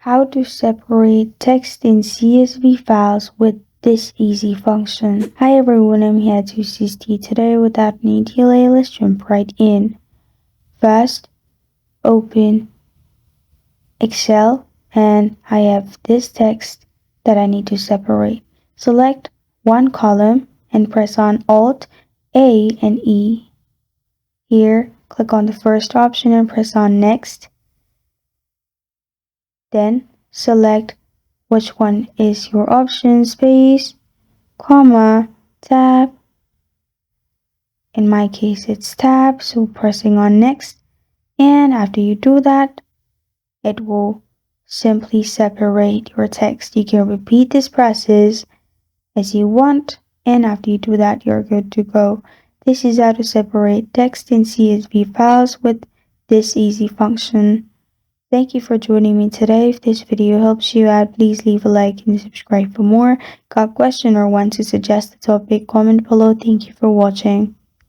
How to separate text in CSV files with this easy function. Hi everyone, I'm here to assist you today. Without any delay, let's jump right in. First, open Excel and I have this text that I need to separate. Select one column and press on Alt, A and E. Here, click on the first option and press on Next. Then select which one is your option, space, comma, tab. In my case, it's tab, so pressing on Next. And after you do that, it will simply separate your text. You can repeat this process as you want, and after you do that, you're good to go. This is how to separate text in CSV files with this easy function. Thank you for joining me today. If this video helps you out, please leave a like and subscribe for more. Got a question or want to suggest a topic? Comment below. Thank you for watching.